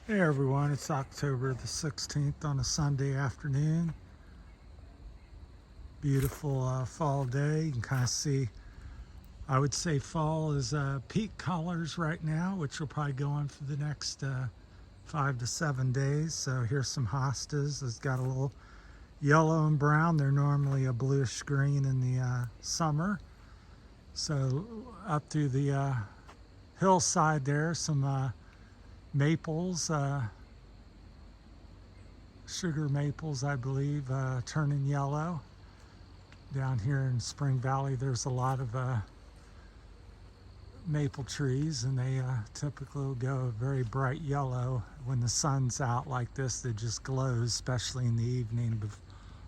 Hey everyone, it's October the 16th on a Sunday afternoon. Beautiful fall day. You can kind of see, I would say fall is peak colors right now, which will probably go on for the next 5 to 7 days. So here's some hostas. It's got a little yellow and brown. They're normally a bluish green in the summer. So up through the hillside there, some maples. Sugar maples, I believe, turning yellow. Down here in Spring Valley, there's a lot of maple trees, and they typically will go very bright yellow when the sun's out like this. They just glows, especially in the evening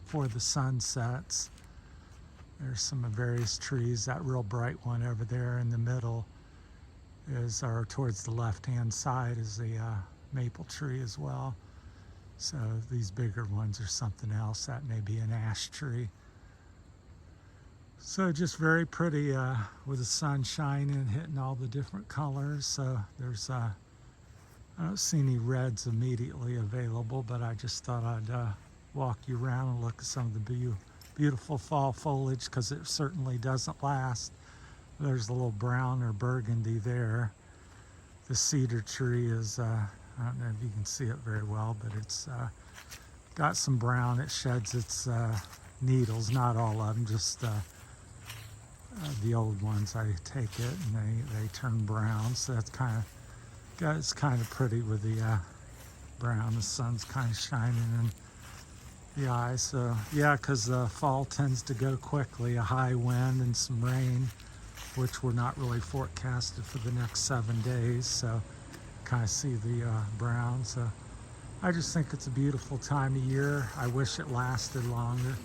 before the sun sets. There's some of various trees. That real bright one over there in the middle is, or towards the left-hand side, is the maple tree as well. So these bigger ones are something else. That may be an ash tree. So just very pretty with the sun shining, hitting all the different colors. So there's, I don't see any reds immediately available, but I just thought I'd walk you around and look at some of the beautiful fall foliage, because it certainly doesn't last. There's a little brown or burgundy there. The cedar tree is, I don't know if you can see it very well, but it's got some brown. It sheds its needles, not all of them, just the old ones. I take it and they turn brown. So that's it's kind of pretty with the brown. The sun's kind of shining in the eyes. So yeah, because the fall tends to go quickly. A high wind and some rain, which we're not really forecasted for the next 7 days. So kind of see the brown. So I just think it's a beautiful time of year. I wish it lasted longer.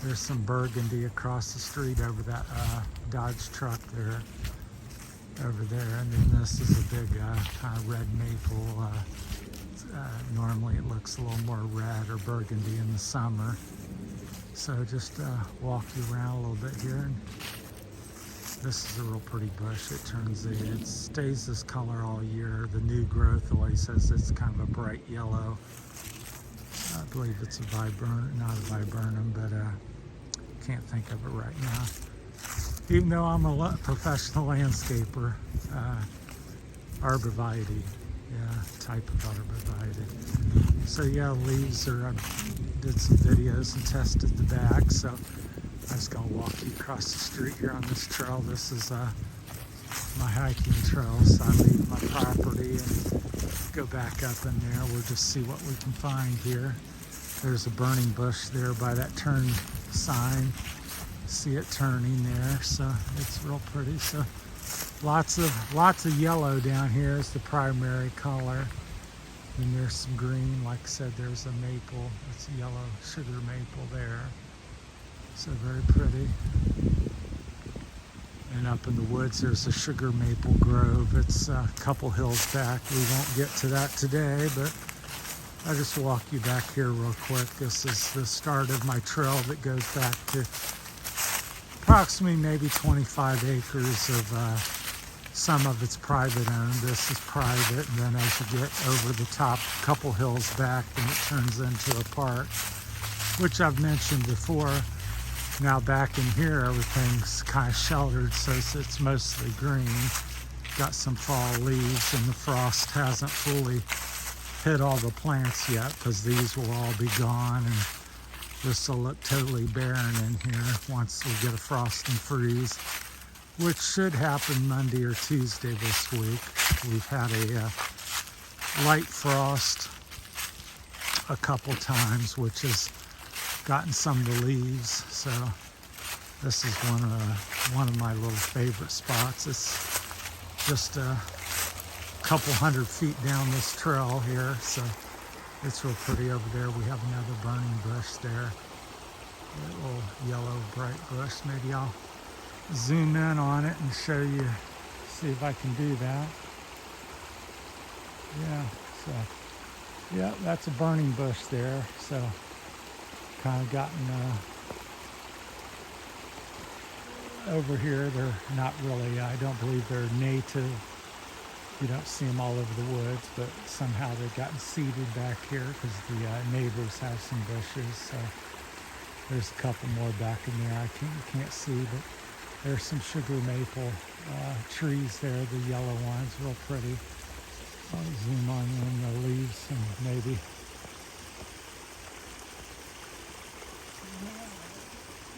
There's some burgundy across the street over that Dodge truck there, over there. And then this is a big kind of red maple. Normally it looks a little more red or burgundy in the summer. So just walk you around a little bit here. And this is a real pretty bush. It stays this color all year. The new growth always says it's kind of a bright yellow. I believe it's a viburnum, not a viburnum, but can't think of it right now. Even though I'm a professional landscaper, arborvitae, yeah, type of arborvitae. So yeah, leaves are. I did some videos and tested the bag. So I'm just gonna walk you across the street here on this trail. This is my hiking trail, so I leave my property and go back up in there. We'll just see what we can find here. There's a burning bush there by that turn sign. See it turning there, so it's real pretty. So lots of yellow down here is the primary color. And there's some green. Like I said, there's a maple. It's a yellow sugar maple there. So very pretty. And up in the woods, there's a sugar maple grove. It's a couple hills back. We won't get to that today, but I'll just walk you back here real quick. This is the start of my trail that goes back to approximately maybe 25 acres of some of it's private owned. This is private, and then as you get over the top couple hills back, then it turns into a park, which I've mentioned before. Now back in here, everything's kind of sheltered, so it's mostly green. Got some fall leaves, and the frost hasn't fully hit all the plants yet, because these will all be gone, and this will look totally barren in here once we get a frost and freeze, which should happen Monday or Tuesday this week. We've had a light frost a couple times, which has gotten some of the leaves. So this is one of my little favorite spots. It's just a couple 100 feet down this trail here, so it's real pretty. Over there we have another burning bush there, a little yellow bright bush. Maybe I'll zoom in on it and show you, see if I can do that. Yeah, so yeah, that's a burning bush there. So kind of gotten over here. They're not really, I don't believe they're native You don't see them all over the woods, but somehow they've gotten seeded back here because the neighbors have some bushes. So there's a couple more back in there you can't see, but there's some sugar maple trees there, the yellow ones, real pretty. I'll zoom on in the leaves and maybe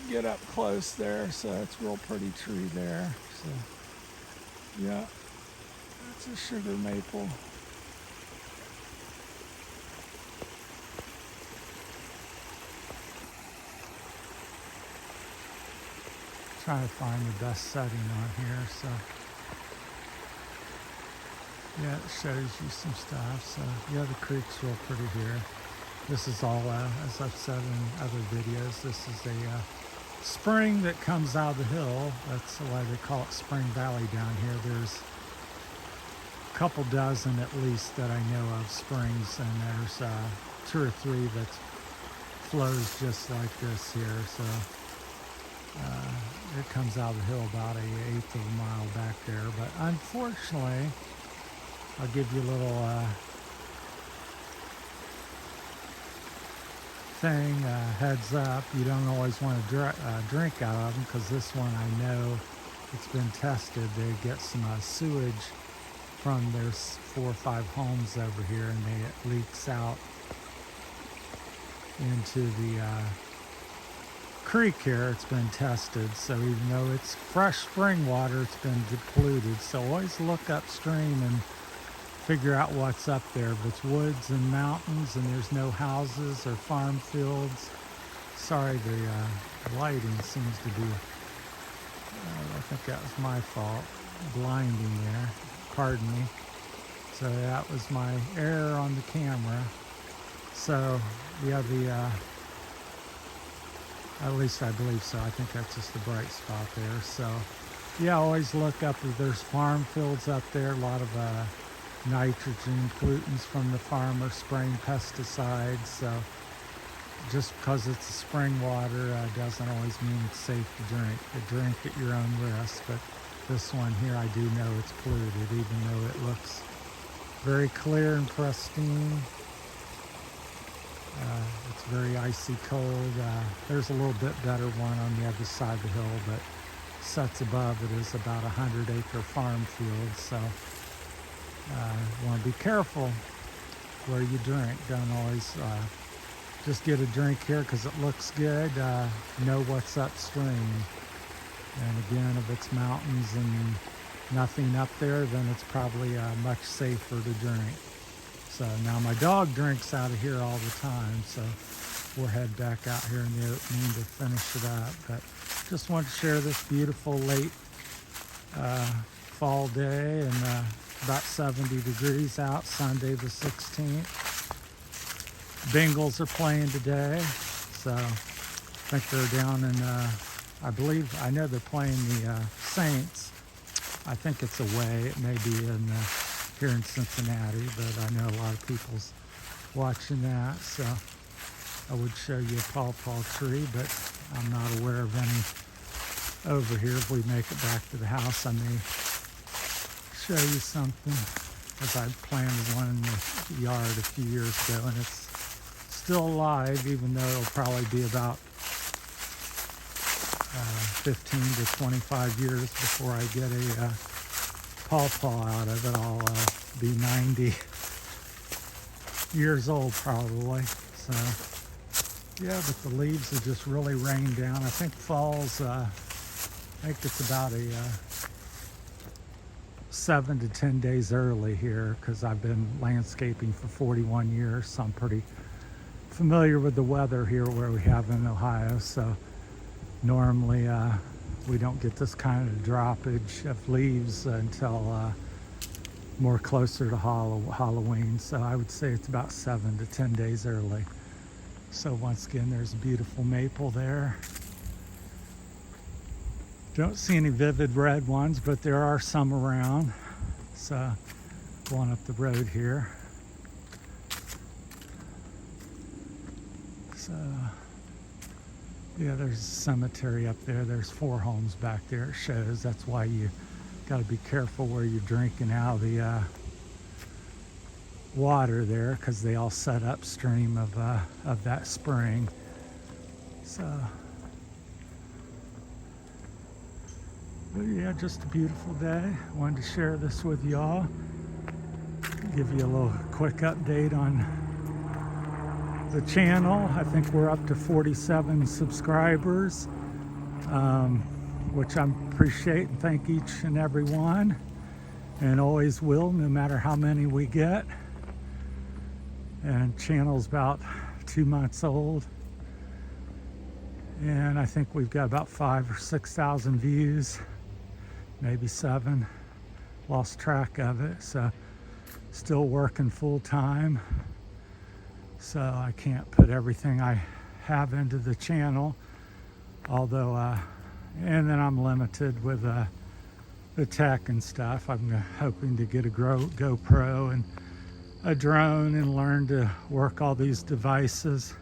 get up close there. So it's a real pretty tree there. So yeah, that's a sugar maple. Trying to find the best setting on here. So yeah, it shows you some stuff. So yeah, the creek's real pretty here. This is all, as I've said in other videos, this is a spring that comes out of the hill. That's why they call it Spring Valley down here. There's a couple dozen at least that I know of springs, and there's 2 or 3 that flows just like this here. So it comes out of the hill about an 1/8 of a mile back there. But unfortunately, I'll give you a little thing, heads up, you don't always want to drink out of them, because this one I know it's been tested. They get some sewage from there's 4 or 5 homes over here, and it leaks out into the creek here. It's been tested, so even though it's fresh spring water, it's been depleted. So always look upstream and figure out what's up there. If it's woods and mountains and there's no houses or farm fields. Sorry, the lighting seems to be, I think that was my fault, blinding there. Pardon me. So that was my error on the camera. So yeah, at least I believe so. I think that's just the bright spot there. So yeah, always look up if there's farm fields up there. A lot of nitrogen pollutants from the farmer spraying pesticides. So just because it's a spring water doesn't always mean it's safe to drink. Drink at your own risk. But this one here, I do know it's polluted, even though it looks very clear and pristine. It's very icy cold. There's a little bit better one on the other side of the hill, but sets above it is about 100-acre farm field. So you want to be careful where you drink. Don't always just get a drink here because it looks good. Know what's upstream. And again, if it's mountains and nothing up there, then it's probably much safer to drink. So now my dog drinks out of here all the time, so we'll head back out here in the opening to finish it up. But just want to share this beautiful late fall day, and about 70 degrees out, Sunday the 16th. Bengals are playing today, so I think they're down in, I know they're playing the Saints. I think it's away. It may be here in Cincinnati, but I know a lot of people's watching that, so I would show you a pawpaw tree, but I'm not aware of any over here. If we make it back to the house, I may show you something, as I planted one in the yard a few years ago, and it's still alive, even though it'll probably be about 15 to 25 years before I get a pawpaw out of it. I'll be 90 years old probably. So yeah, but the leaves have just really rained down. I think fall's, I think it's about a 7 to 10 days early here, because I've been landscaping for 41 years, so I'm pretty familiar with the weather here where we have in Ohio. So normally we don't get this kind of droppage of leaves until more closer to Halloween. So I would say it's about 7 to 10 days early. So once again, there's a beautiful maple there. Don't see any vivid red ones, but there are some around. So going up the road here. So yeah, there's a cemetery up there. There's 4 homes back there, it shows. That's why you got to be careful where you're drinking out of the water there, because they all set upstream of that spring. So, but yeah, just a beautiful day. Wanted to share this with y'all. Give you a little quick update on the channel. I think we're up to 47 subscribers, which I appreciate and thank each and every one, and always will, no matter how many we get. And channel's about 2 months old, and I think we've got about 5,000 or 6,000 views, maybe 7. Lost track of it. So still working full time, so I can't put everything I have into the channel, although and then I'm limited with the tech and stuff. I'm hoping to get a GoPro and a drone and learn to work all these devices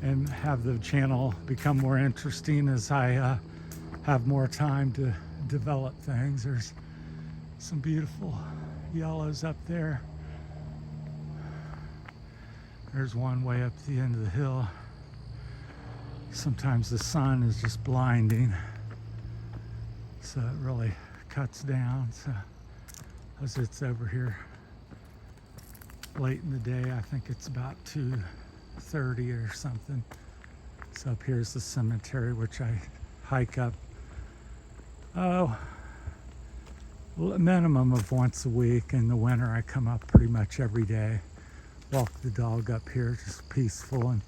and have the channel become more interesting as I have more time to develop things. There's some beautiful yellows up there. There's one way up the end of the hill. Sometimes the sun is just blinding, so it really cuts down. So as it's over here late in the day, I think it's about 2:30 or something. So up here's the cemetery, which I hike up, a minimum of once a week. In the winter, I come up pretty much every day. Walk the dog up here, just peaceful, and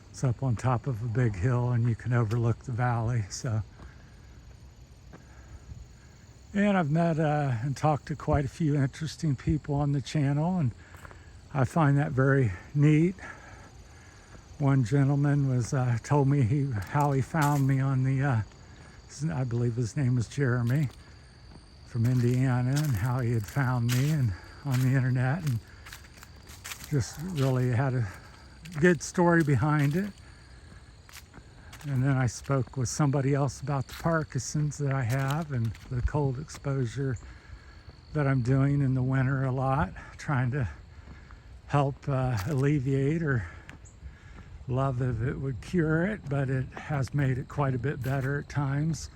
it's up on top of a big hill, and you can overlook the valley. So, and I've met and talked to quite a few interesting people on the channel, and I find that very neat. One gentleman was told me how he found me on the, I believe his name is Jeremy, from Indiana, and how he had found me and on the internet, and just really had a good story behind it. And then I spoke with somebody else about the Parkinson's that I have and the cold exposure that I'm doing in the winter a lot, trying to help alleviate, or love if it would cure it, but it has made it quite a bit better at times.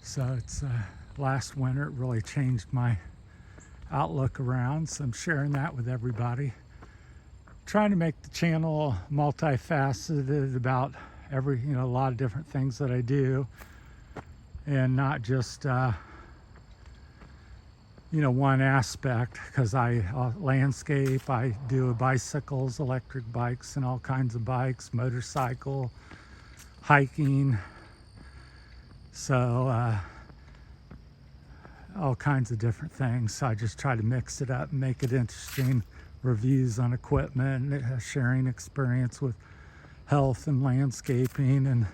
So it's last winter it really changed my outlook around, so I'm sharing that with everybody. Trying to make the channel multifaceted about a lot of different things that I do, and not just one aspect, because I landscape, I do bicycles, electric bikes, and all kinds of bikes, motorcycle, hiking, so all kinds of different things. So I just try to mix it up and make it interesting. Reviews on equipment, sharing experience with health and landscaping, and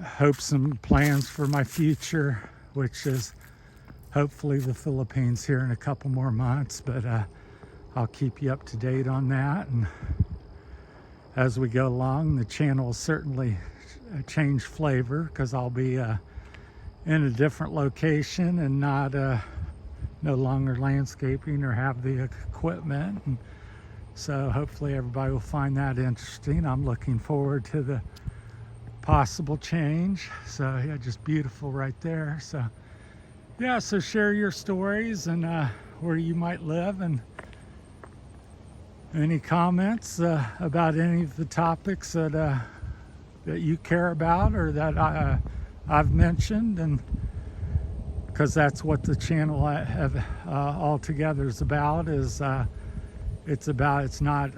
hopes and plans for my future, which is hopefully the Philippines here in a couple more months. But I'll keep you up to date on that, and as we go along, the channel will certainly change flavor, because I'll be in a different location and not no longer landscaping or have the equipment. And so hopefully everybody will find that interesting. I'm looking forward to the possible change. So yeah, just beautiful right there. So yeah, so share your stories and where you might live, and any comments about any of the topics that you care about or that I've mentioned, and because that's what the channel altogether is about. It's not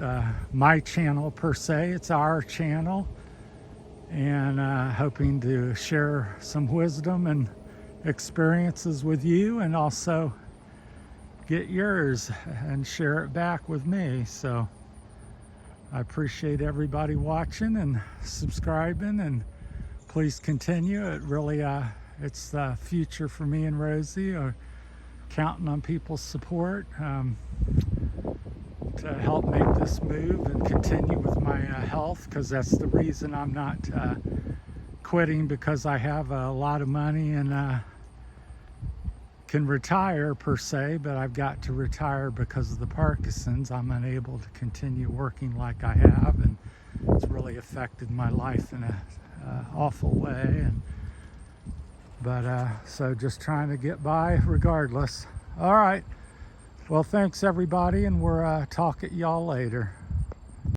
my channel per se, it's our channel, and hoping to share some wisdom and experiences with you, and also get yours and share it back with me. So I appreciate everybody watching and subscribing, and please continue. It really it's the future for me and Rosie. Counting on people's support to help make this move and continue with my health, because that's the reason I'm not quitting, because I have a lot of money and can retire per se, but I've got to retire because of the Parkinson's. I'm unable to continue working like I have, and it's really affected my life in a awful way. So just trying to get by regardless. All right. Well, thanks everybody, and we'll talk at y'all later.